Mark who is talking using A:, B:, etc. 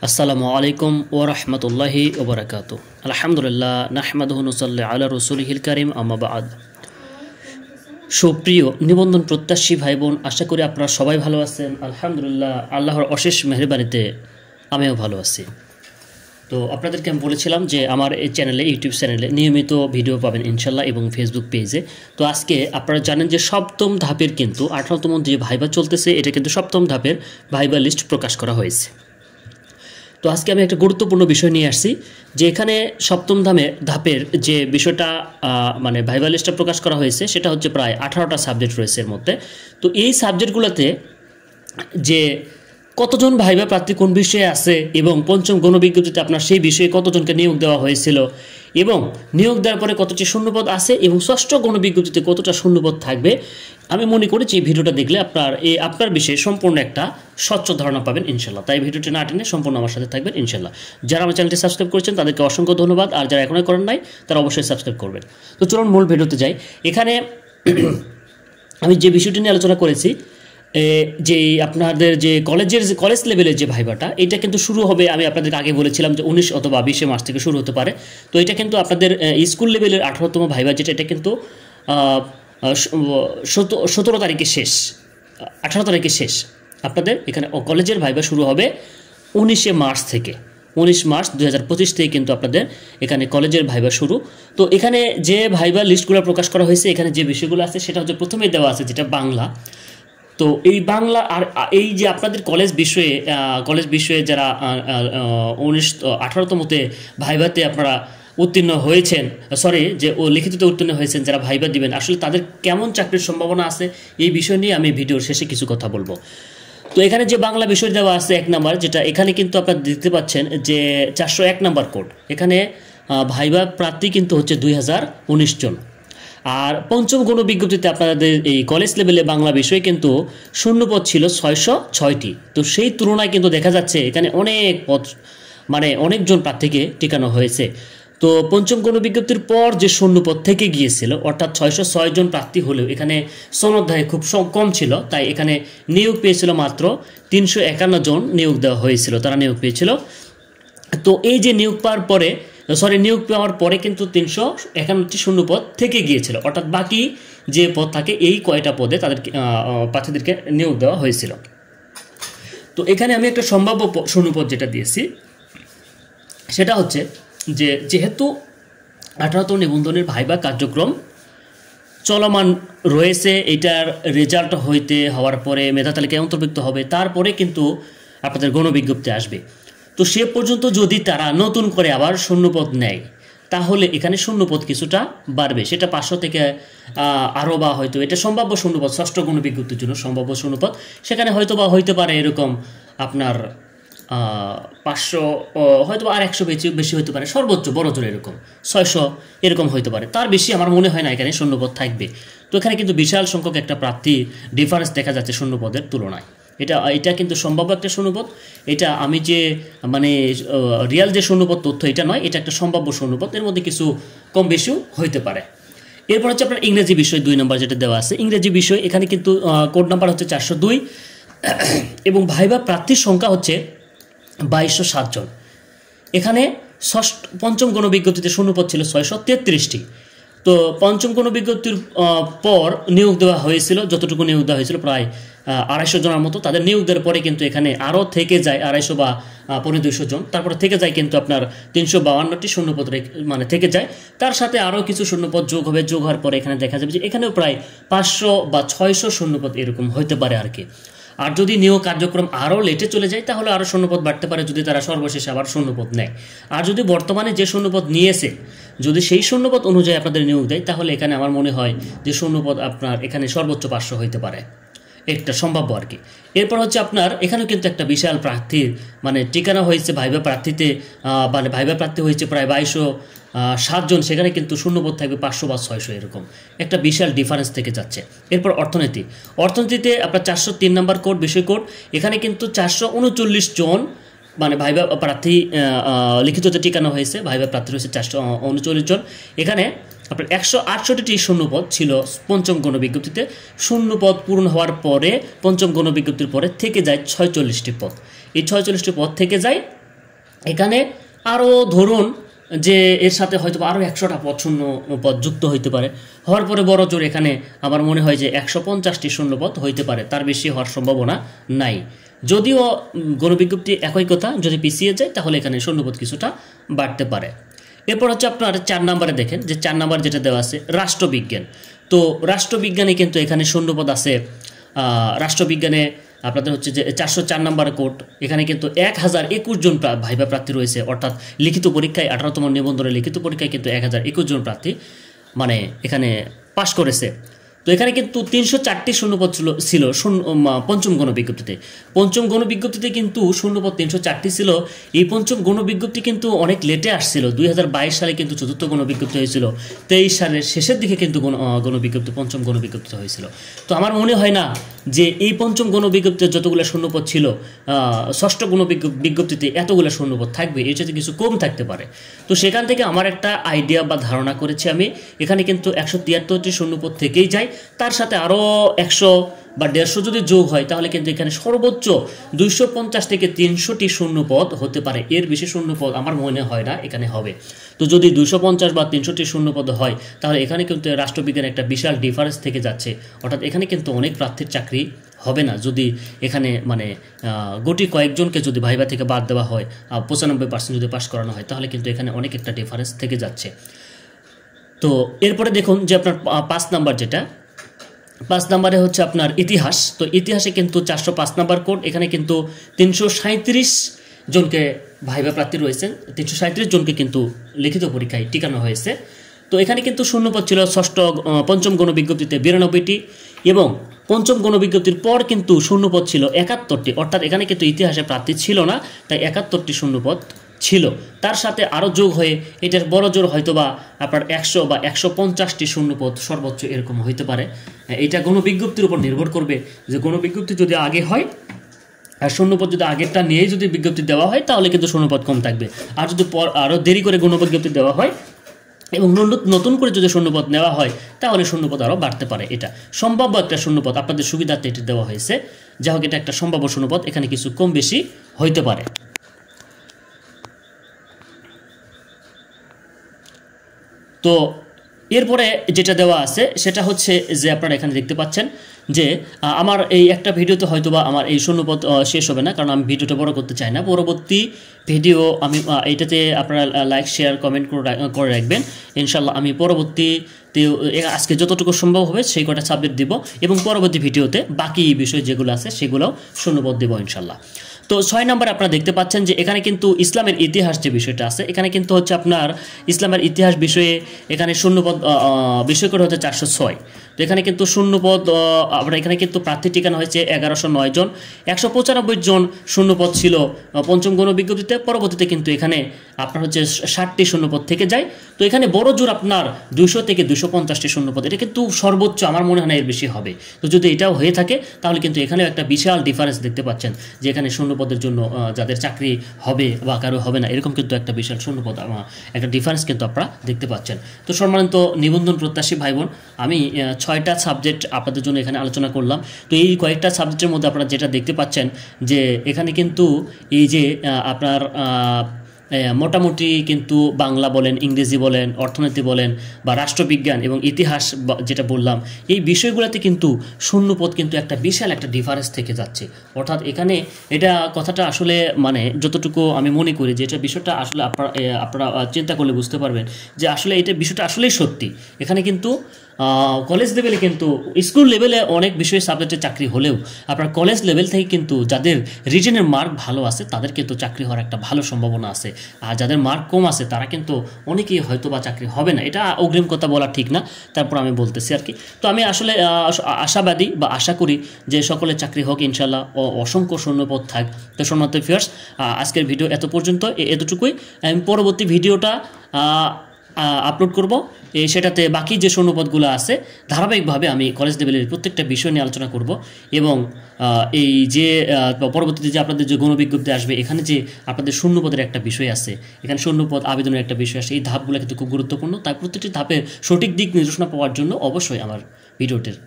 A: আসসালামু আলাইকুম ওয়া রাহমাতুল্লাহি ওয়া বারাকাতুহু। আলহামদুলিল্লাহ নাহমাদুহু ওয়া নুসাল্লি আলা রাসূলিহিল কারীম আম্মা বা'দ। সুপ্রিয় নিবন্ধন প্রত্যাশী ভাই বোন, আশা করি আপনারা সবাই ভালো আছেন। আলহামদুলিল্লাহ আল্লাহর অশেষ মেহেরবানিতে আমিও ভালো আছি। তো আপনাদেরকে আমি বলেছিলাম যে আমার এই চ্যানেলে, ইউটিউব চ্যানেলে নিয়মিত ভিডিও পাবেন ইনশাল্লাহ, এবং ফেসবুক পেজে। তো আজকে আপনারা জানেন যে সপ্তম ধাপের কিন্তু 18তম যে ভাইবা চলতেছে, এটা কিন্তু সপ্তম ধাপের ভাইবা লিস্ট প্রকাশ করা হয়েছে। তো আজকে আমি একটা গুরুত্বপূর্ণ বিষয় নিয়ে আসছি, যে এখানে সপ্তম ধাপের যে বিষয়টা মানে ভাইবা লিস্টটা প্রকাশ করা হয়েছে, সেটা হচ্ছে প্রায় 18টা সাবজেক্ট রয়েছে এর মধ্যে। তো এই সাবজেক্টগুলোতে যে কতজন ভাইবা প্রার্থী কোন বিষয়ে আছে, এবং পঞ্চম গণবিজ্ঞপ্তিতে আপনার সেই বিষয়ে কতজনকে নিয়োগ দেওয়া হয়েছিল, এবং নিয়োগ দেওয়ার পরে কতটি শূন্যপদ আছে, এবং ষষ্ঠ গণবিজ্ঞপ্তিতে কতটা শূন্যপদ থাকবে, আমি মনে করি যে এই ভিডিওটা দেখলে আপনার বিষয়ে সম্পূর্ণ একটা স্বচ্ছ ধারণা পাবেন ইনশাল্লাহ। তাই ভিডিওটি না টেনে সম্পূর্ণ আমার সাথে থাকবেন ইনশাল্লাহ। যারা আমার চ্যানেলটি সাবস্ক্রাইব করেছেন তাদেরকে অসংখ্য ধন্যবাদ, আর যারা এখনই করেন নাই তারা অবশ্যই সাবস্ক্রাইব করবেন। তো চলুন মূল ভিডিওতে যাই। এখানে আমি যে বিষয়টি নিয়ে আলোচনা করেছি, যে আপনাদের যে কলেজ লেভেলের যে ভাইবাটা, এটা কিন্তু শুরু হবে, আমি আপনাদেরকে আগে বলেছিলাম যে 19 অথবা 20 মার্চ থেকে শুরু হতে পারে। তো এটা কিন্তু আপনাদের স্কুল লেভেলের 18তম ভাইবা যেটা, এটা কিন্তু 17 তারিখে শেষ, 18 তারিখে শেষ। আপনাদের এখানে কলেজের ভাইবা শুরু হবে 19 মার্চ থেকে। 19 মার্চ 2025 থেকে কিন্তু আপনাদের এখানে কলেজের ভাইবা শুরু। তো এখানে যে ভাইবা লিস্টগুলো প্রকাশ করা হয়েছে, এখানে যে বিষয়গুলো আছে সেটা হচ্ছে প্রথমেই দেওয়া আছে যেটা বাংলা। তো এই বাংলা আর এই যে আপনাদের কলেজ বিষয়ে যারা 18তমতে ভাইভাতে আপনারা উত্তীর্ণ হয়েছেন, লিখিততে উত্তীর্ণ হয়েছেন, যারা ভাইবা দিবেন, আসলে তাদের কেমন চাকরির সম্ভাবনা আছে, এই বিষয় নিয়ে আমি ভিডিওর শেষে কিছু কথা বলবো। তো এখানে যে বাংলা বিষয় দেওয়া আছে 1 নাম্বার, যেটা এখানে কিন্তু আপনারা দেখতে পাচ্ছেন যে 401 নাম্বার কোড। এখানে ভাইবা প্রার্থী কিন্তু হচ্ছে 2019 জন। আর পঞ্চম গণবিজ্ঞপ্তিতে আপনাদের এই কলেজ লেভেলে বাংলা বিষয়ে কিন্তু শূন্যপদ ছিল 606টি। তো সেই তুলনায় কিন্তু দেখা যাচ্ছে এখানে অনেক পদ, মানে অনেকজন প্রার্থীকে টিকানো হয়েছে। তো পঞ্চম গণবিজ্ঞপ্তির পর যে শূন্যপদ থেকে গিয়েছিল, অর্থাৎ 606 জন প্রার্থী হলেও এখানে সনদায় খুব কম ছিল, তাই এখানে নিয়োগ পেয়েছিল মাত্র 351 জন নিয়োগ দেওয়া হয়েছিল, তারা নিয়োগ পেয়েছিল। তো এই যে নিয়োগ পাওয়ার পরে কিন্তু 351টি শূন্যপদ থেকে গিয়েছিল, অর্থাৎ বাকি যে পদ থাকে এই কয়টা পদে তাদেরকে প্রার্থীদেরকে নিয়োগ দেওয়া হয়েছিল। তো এখানে আমি একটা সম্ভাব্য শূন্যপদ যেটা দিয়েছি, সেটা হচ্ছে যে যেহেতু 18তম নিবন্ধনের ভাইবা কার্যক্রম চলমান রয়েছে, এটার রেজাল্ট হওয়ার পরে মেধা তালিকায় অন্তর্ভুক্ত হবে, তারপরে কিন্তু আপনাদের গণবিজ্ঞপ্তি আসবে। তো সে পর্যন্ত যদি তারা নতুন করে আবার শূন্যপদ নেয়, তাহলে এখানে শূন্যপদ কিছুটা বাড়বে, সেটা 500 থেকে আরও, বা হয়তো এটা সম্ভাব্য শূন্যপদ, ষষ্ঠ গণবিজ্ঞপ্তির জন্য সম্ভাব্য শূন্যপদ, সেখানে হয়তো বা হইতে পারে এরকম আপনার 500, হয়তো আর 100 বেশি হতে পারে, সর্বোচ্চ বড় জোর এরকম 600 এরকম হইতে পারে, তার বেশি আমার মনে হয় না এখানে শূন্যপদ থাকবে। তো এখানে কিন্তু বিশাল সংখ্যক একটা প্রার্থী ডিফারেন্স দেখা যাচ্ছে শূন্যপদের তুলনায়। এটা কিন্তু সম্ভাব্য একটা শূন্যপদ। এটা আমি যে মানে রিয়াল যে শূন্যপদ তথ্য এটা নয়, এটা একটা সম্ভাব্য শূন্যপদ, এর মধ্যে কিছু কম বেশিও হইতে পারে। এরপর হচ্ছে আপনার ইংরেজি বিষয় 2 নম্বর যেটা দেওয়া আছে। ইংরেজি বিষয় এখানে কিন্তু কোড নাম্বার হচ্ছে 402, এবং ভাইবা প্রার্থীর সংখ্যা হচ্ছে 2207 জন। এখানে পঞ্চম গণবিজ্ঞপ্তিতে শূন্যপদ ছিল 633টি। তো পঞ্চম গণবিজ্ঞপ্তির পর নিয়োগ দেওয়া হয়েছিল, যতটুকু নিয়োগ দেওয়া হয়েছিল প্রায় 250 জনের মতো। তাদের নিয়োগ দেওয়ার পরে কিন্তু এখানে আরও থেকে যায় 250 বা 250 জন, তারপরে থেকে যায় কিন্তু আপনার 352টি শূন্যপদ মানে থেকে যায়। তার সাথে আরও কিছু শূন্যপদ যোগ হওয়ার পরে এখানে দেখা যাবে যে এখানেও প্রায় 500 বা 600 শূন্যপদ এরকম হতে পারে আর কি। আর যদি নিয়োগ কার্যক্রম আরও লেটে চলে যায়, তাহলে আরও শূন্যপদ বাড়তে পারে, যদি তারা সর্বশেষে আবার শূন্যপদ নেয়। আর যদি বর্তমানে যে শূন্যপদ নিয়েছে, যদি সেই শূন্যপদ অনুযায়ী আপনাদের নিয়োগ দেয়, তাহলে এখানে আমার মনে হয় যে শূন্যপদ আপনার এখানে সর্বোচ্চ 500 হইতে পারে, একটা সম্ভাব্য আর কি। এরপর হচ্ছে আপনার এখানেও কিন্তু একটা বিশাল প্রার্থীর মানে ঠিকানা হয়েছে ভাইবা প্রার্থীতে, মানে ভাইবা প্রার্থী হয়েছে প্রায় 2207 জন, সেখানে কিন্তু শূন্যপদ থাকবে 500 বা 600, এরকম একটা বিশাল ডিফারেন্স থেকে যাচ্ছে। এরপর অর্থনীতিতে আপনার 403 নম্বর কোড, বিষয় কোড, এখানে কিন্তু 439 জন মানে ভাইবা প্রার্থী লিখিততে ঠিকানা হয়েছে, ভাইবা প্রার্থী হয়েছে 439 জন। এখানে আপনার 168টি শূন্যপদ ছিল পঞ্চম গণবিজ্ঞপ্তিতে। শূন্যপদ পূরণ হওয়ার পরে পঞ্চম গণবিজ্ঞপ্তির পরে থেকে যায় 46টি পদ। এই 46টি পদ থেকে যায় এখানে আরও ধরুন যে এর সাথে হয়তো আরও 100টা পদ শূন্য পদ যুক্ত হইতে পারে, হওয়ার পরে বড় জোর এখানে আমার মনে হয় যে 150টি শূন্যপদ হইতে পারে, তার বেশি হওয়ার সম্ভাবনা নাই। যদিও গণবিজ্ঞপ্তি একই কথা, যদি পিছিয়ে যায় তাহলে এখানে শূন্যপদ কিছুটা বাড়তে পারে। এরপর হচ্ছে আপনার 4 নম্বরে দেখেন যে 4 নম্বর যেটা দেওয়া আছে রাষ্ট্রবিজ্ঞান। তো রাষ্ট্রবিজ্ঞানে কিন্তু এখানে শূন্যপদ আছে। রাষ্ট্রবিজ্ঞানে আপনাদের হচ্ছে যে 404 নম্বর কোড, এখানে কিন্তু 1021 জন ভাইবা প্রার্থী রয়েছে, অর্থাৎ লিখিত পরীক্ষায় 18তম নিবন্ধনের লিখিত পরীক্ষায় কিন্তু 1021 জন প্রার্থী মানে এখানে পাশ করেছে। তো এখানে কিন্তু 304টি শূন্যপদ ছিল পঞ্চম গণবিজ্ঞপ্তিতে। পঞ্চম গণবিজ্ঞপ্তিতে কিন্তু শূন্যপদ 304টি ছিল। এই পঞ্চম গণবিজ্ঞপ্তি কিন্তু অনেক লেটে আসছিল, 2022 সালে কিন্তু চতুর্থ গণবিজ্ঞপ্তি হয়েছিল, 23 সালের শেষের দিকে কিন্তু গণবিজ্ঞপ্তি পঞ্চম গণবিজ্ঞপ্তি হয়েছিল। তো আমার মনে হয় না যে এই পঞ্চম গণবিজ্ঞপ্তিতে যতগুলো শূন্যপদ ছিল ষষ্ঠ গণবিজ্ঞপ্তিতে এতগুলো শূন্যপদ থাকবে, এর সাথে কিছু কম থাকতে পারে। তো সেখান থেকে আমার একটা আইডিয়া বা ধারণা করেছি আমি, এখানে কিন্তু 173টি শূন্যপদ থেকেই যায়, তার সাথে আরও 100 বা 150 যদি যোগ হয় তাহলে কিন্তু এখানে সর্বোচ্চ 250 থেকে 300টি শূন্যপদ হতে পারে, এর বেশি শূন্যপদ আমার মনে হয় না এখানে হবে। তো যদি 250 বা 300টি শূন্যপদ হয় তাহলে এখানে কিন্তু রাষ্ট্রবিজ্ঞানে একটা বিশাল ডিফারেন্স থেকে যাচ্ছে, অর্থাৎ এখানে কিন্তু অনেক প্রার্থীর চাকরি হবে না। যদি এখানে মানে গুটি কয়েকজনকে যদি ভাইবা থেকে বাদ দেওয়া হয়, 95% যদি পাস করানো হয়, তাহলে কিন্তু এখানে অনেক একটা ডিফারেন্স থেকে যাচ্ছে। তো এরপরে দেখুন যে আপনার 5 নাম্বার যেটা, 5 নম্বরে হচ্ছে আপনার ইতিহাস। তো ইতিহাসে কিন্তু 405 নম্বর কোড, এখানে কিন্তু 337 জনকে ভাইবা প্রার্থী রয়েছেন, 337 জনকে কিন্তু লিখিত পরীক্ষায় টিকানো হয়েছে। তো এখানে কিন্তু শূন্যপদ ছিল পঞ্চম গণবিজ্ঞপ্তিতে 92টি, এবং পঞ্চম গণবিজ্ঞপ্তির পর কিন্তু শূন্যপদ ছিল 71টি, অর্থাৎ এখানে কিন্তু ইতিহাসে প্রার্থী ছিল না, তাই 71টি শূন্যপদ ছিল। তার সাথে আরও যোগ হয়ে এটার বড় জোর হয়তো বা আপনার 100 বা 150টি শূন্যপদ সর্বোচ্চ এরকম হইতে পারে। এটা গণবিজ্ঞপ্তির উপর নির্ভর করবে, যে গণবিজ্ঞপ্তি যদি আগে হয় আর শূন্যপদ যদি আগেরটা নিয়েই যদি বিজ্ঞপ্তি দেওয়া হয় তাহলে কিন্তু শূন্যপদ কম থাকবে, আর যদি আরও দেরি করে গণবিজ্ঞপ্তি দেওয়া হয় এবং নতুন করে যদি শূন্যপদ নেওয়া হয় তাহলে শূন্যপদ আরও বাড়তে পারে। এটা সম্ভাব্য একটা শূন্যপদ, আপনাদের সুবিধার্থে এটি দেওয়া হয়েছে, যা হোক এটা একটা সম্ভাব্য শূন্যপদ, এখানে কিছু কম বেশি হইতে পারে। তো এরপরে যেটা দেওয়া আছে সেটা হচ্ছে যে আপনারা এখানে দেখতে পাচ্ছেন যে আমার এই একটা ভিডিওতে হয়তোবা আমার এই শূন্যপদ শেষ হবে না, কারণ আমি ভিডিওটা বড় করতে চাই না। পরবর্তী ভিডিও আমি এইটাতে আপনারা লাইক শেয়ার কমেন্ট করে রাখবেন, ইনশাল্লাহ আমি পরবর্তীতে আজকে যতটুকু সম্ভব হবে সেই কটা সাবজেক্ট দিব, এবং পরবর্তী ভিডিওতে বাকি বিষয় যেগুলো আছে সেগুলোও শূন্যপদ দেব ইনশাল্লাহ। তো 6 নম্বরে আপনারা দেখতে পাচ্ছেন যে এখানে কিন্তু ইসলামের ইতিহাস যে বিষয়টা আছে, এখানে কিন্তু হচ্ছে আপনার ইসলামের ইতিহাস বিষয়ে এখানে শূন্যপদ বিষয় করে হচ্ছে 406। তো এখানে কিন্তু শূন্যপদ আপনার এখানে কিন্তু প্রার্থী ঠিকানা হয়েছে 1109 জন, 195 জন শূন্যপদ ছিল পঞ্চম গণবিজ্ঞপ্তিতে, পরবর্তীতে কিন্তু এখানে আপনার হচ্ছে 60টি শূন্যপদ থেকে যায়। তো এখানে বড় জোর আপনার 200 থেকে 250টি শূন্যপদ, এটা কিন্তু সর্বোচ্চ আমার মনে হয় না এর বেশি হবে। তো যদি এটাও হয়ে থাকে তাহলে কিন্তু এখানেও একটা বিশাল ডিফারেন্স দেখতে পাচ্ছেন, যে এখানে শূন্যপদের জন্য যাদের চাকরি হবে বা কারো হবে না এরকম কিন্তু একটা বিশাল শূন্যপদ একটা ডিফারেন্স কিন্তু আপনারা দেখতে পাচ্ছেন। তো সম্মানিত নিবন্ধন প্রত্যাশী ভাই বোন, আমি 6টা সাবজেক্ট আপনাদের জন্য এখানে আলোচনা করলাম। তো এই কয়েকটা সাবজেক্টের মধ্যে আপনারা যেটা দেখতে পাচ্ছেন যে এখানে কিন্তু এই যে আপনার মোটামুটি কিন্তু বাংলা বলেন, ইংরেজি বলেন, অর্থনীতি বলেন বা রাষ্ট্রবিজ্ঞান এবং ইতিহাস যেটা বললাম, এই বিষয়গুলোতে কিন্তু শূন্যপদ কিন্তু একটা বিশাল একটা ডিফারেন্স থেকে যাচ্ছে। অর্থাৎ এখানে এটা কথাটা আসলে মানে যতটুকু আমি মনে করি যে এটা বিষয়টা আসলে আপনারা চিন্তা করলে বুঝতে পারবেন যে আসলে এটা বিষয়টা আসলেই সত্যি। এখানে কিন্তু কলেজ লেভেলে কিন্তু স্কুল লেভেলে অনেক বিষয় সাবজেক্টে চাকরি হলেও আপনার কলেজ লেভেল থেকে কিন্তু যাদের রিটেনের মার্ক ভালো আছে তাদের কিন্তু চাকরি হওয়ার একটা ভালো সম্ভাবনা আছে, আর যাদের মার্ক কম আছে তারা কিন্তু অনেকেই হয়তো বা চাকরি হবে না। এটা অগ্রিম কথা বলা ঠিক না, তারপর আমি বলতেছি আর কি। তো আমি আসলে আশাবাদী বা আশা করি যে সকলের চাকরি হোক ইনশাল্লাহ, অসংখ্য শূন্যপদ থাক। তো সম্মানিত ভিউয়ার্স, আজকের ভিডিও এতটুকুই। আমি পরবর্তী ভিডিওটা আপলোড করব, সেটাতে বাকি যে শূন্যপদগুলো আছে ধারাবাহিকভাবে আমি কলেজ লেভেলের প্রত্যেকটা বিষয় নিয়ে আলোচনা করব, এবং এই যে পরবর্তীতে যে আপনাদের যে গণবিজ্ঞপ্তি আসবে এখানে যে আপনাদের শূন্যপদের একটা বিষয় আছে, এখানে শূন্যপদ আবেদনের একটা বিষয় আছে, এই ধাপগুলো কিন্তু খুব গুরুত্বপূর্ণ। তাই প্রত্যেকটি ধাপের সঠিক দিক নির্দেশনা পাওয়ার জন্য অবশ্যই আমার ভিডিওটির